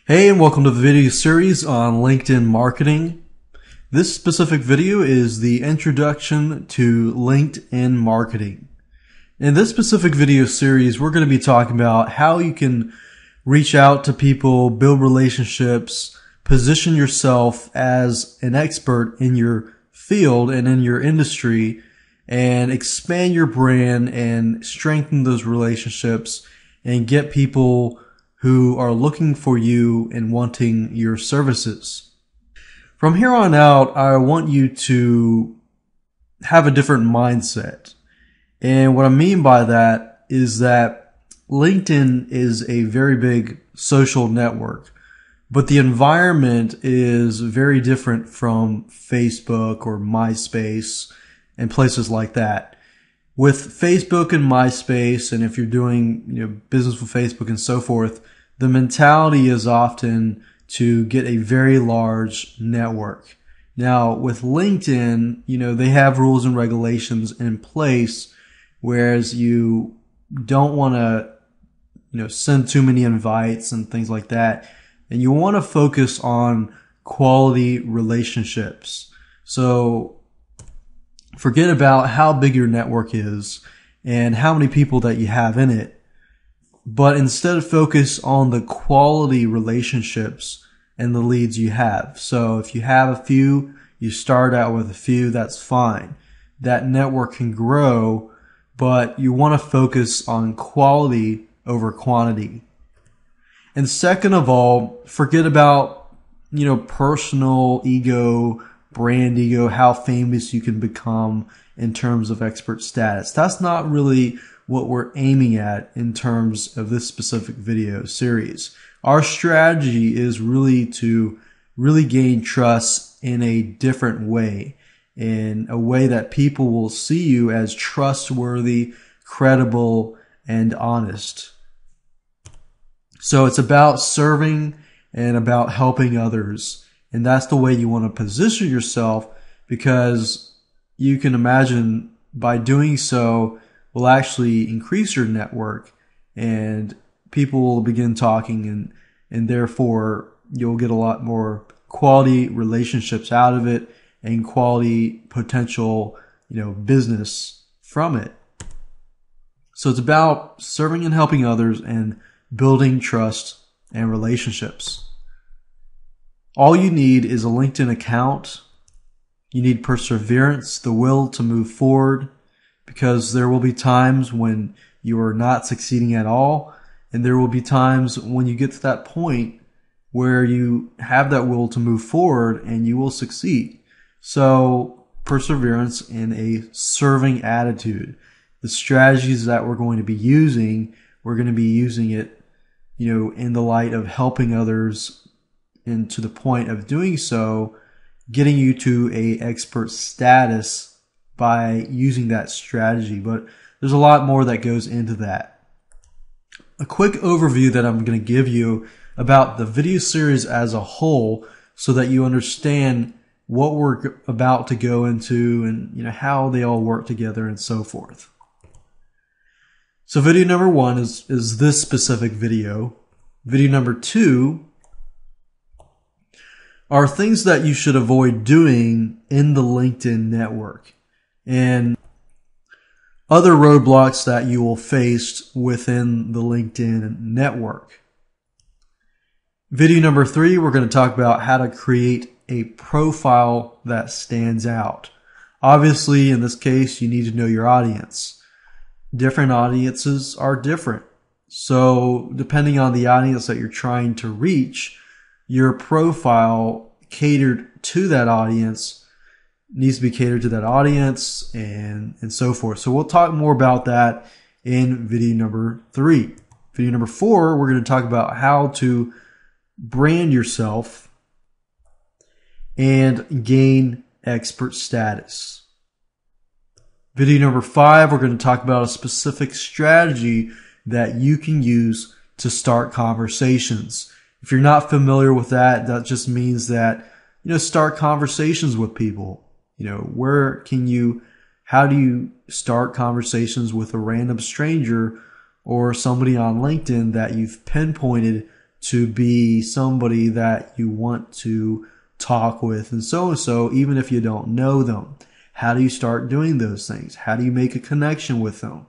Hey, and welcome to the video series on LinkedIn marketing. This specific video is the introduction to LinkedIn marketing. In this specific video series, we're going to be talking about how you can reach out to people, build relationships, position yourself as an expert in your field and in your industry, and expand your brand and strengthen those relationships and get people who are looking for you and wanting your services. From here on out, I want you to have a different mindset. And what I mean by that is that LinkedIn is a very big social network, but the environment is very different from Facebook or MySpace and places like that. With Facebook and MySpace, and if you're doing business with Facebook and so forth, the mentality is often to get a very large network. Now, with LinkedIn, they have rules and regulations in place, whereas you don't want to, send too many invites and things like that. And you want to focus on quality relationships. So forget about how big your network is and how many people that you have in it, but instead focus on the quality relationships and the leads you have. So if you have a few, you start out with a few, that's fine. That network can grow, but you want to focus on quality over quantity. And second of all, forget about, personal ego, brand ego, how famous you can become in terms of expert status. That's not really what we're aiming at in terms of this specific video series. Our strategy is really to gain trust in a different way, in a way that people will see you as trustworthy, credible, and honest. So it's about serving and about helping others. And that's the way you want to position yourself, because you can imagine by doing so will actually increase your network and people will begin talking, and therefore you'll get a lot more quality relationships out of it and quality potential, business from it. So it's about serving and helping others and building trust and relationships. All you need is a LinkedIn account. You need perseverance, the will to move forward, because there will be times when you are not succeeding at all, and there will be times when you get to that point where you have that will to move forward and you will succeed. So perseverance and a serving attitude. The strategies that we're going to be using it, in the light of helping others, and to the point of doing so, getting you to a expert status by using that strategy. But there's a lot more that goes into that. A quick overview that I'm going to give you about the video series as a whole, so that you understand what we're about to go into and how they all work together and so forth. So video number 1 is this specific video. Video number 2 are things that you should avoid doing in the LinkedIn network, and other roadblocks that you will face within the LinkedIn network. Video number 3, we're going to talk about how to create a profile that stands out. Obviously, in this case, you need to know your audience. Different audiences are different. So depending on the audience that you're trying to reach, your profile catered to that audience needs to be catered to that audience, and so forth. So we'll talk more about that in video number 3. Video number 4, we're going to talk about how to brand yourself and gain expert status. Video number 5, we're going to talk about a specific strategy that you can use to start conversations. If you're not familiar with that, that just means that, start conversations with people. How do you start conversations with a random stranger or somebody on LinkedIn that you've pinpointed to be somebody that you want to talk with and so, even if you don't know them. How do you start doing those things? How do you make a connection with them?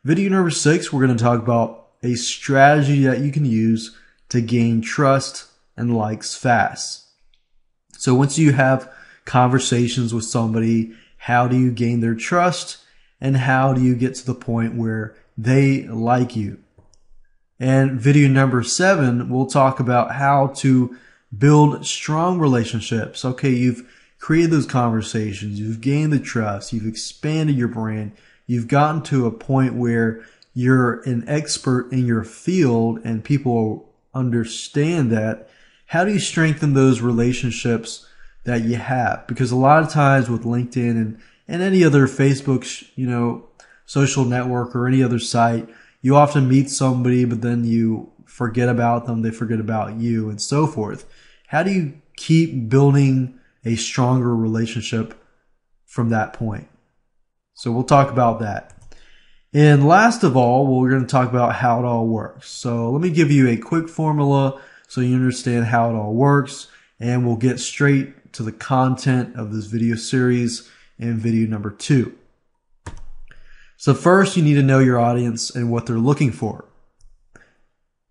Video number 6, we're going to talk about a strategy that you can use to gain trust and likes fast. So once you have conversations with somebody, how do you gain their trust and how do you get to the point where they like you? And video number 7, we'll talk about how to build strong relationships. Okay, you've created those conversations, you've gained the trust, you've expanded your brand, you've gotten to a point where you're an expert in your field and people understand that. How do you strengthen those relationships that you have? Because a lot of times with LinkedIn and any other Facebook, social network or any other site, you often meet somebody, but then you forget about them, they forget about you, and so forth. How do you keep building a stronger relationship from that point? So we'll talk about that. And last of all, we're going to talk about how it all works. So let me give you a quick formula so you understand how it all works, and we'll get straight to the content of this video series in video number 2. So first, you need to know your audience and what they're looking for.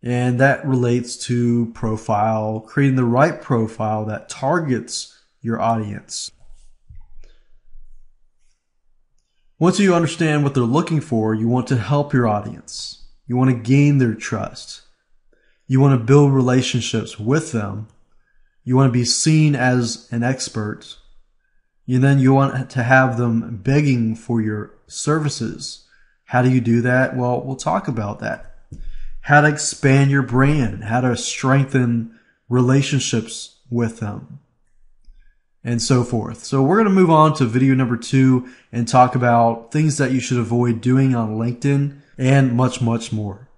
And that relates to profile, creating the right profile that targets your audience. Once you understand what they're looking for, you want to help your audience. You want to gain their trust. You want to build relationships with them. You want to be seen as an expert. And then you want to have them begging for your services. How do you do that? Well, we'll talk about that. How to expand your brand, how to strengthen relationships with them, and so forth. So we're going to move on to video number 2 and talk about things that you should avoid doing on LinkedIn and much, much more.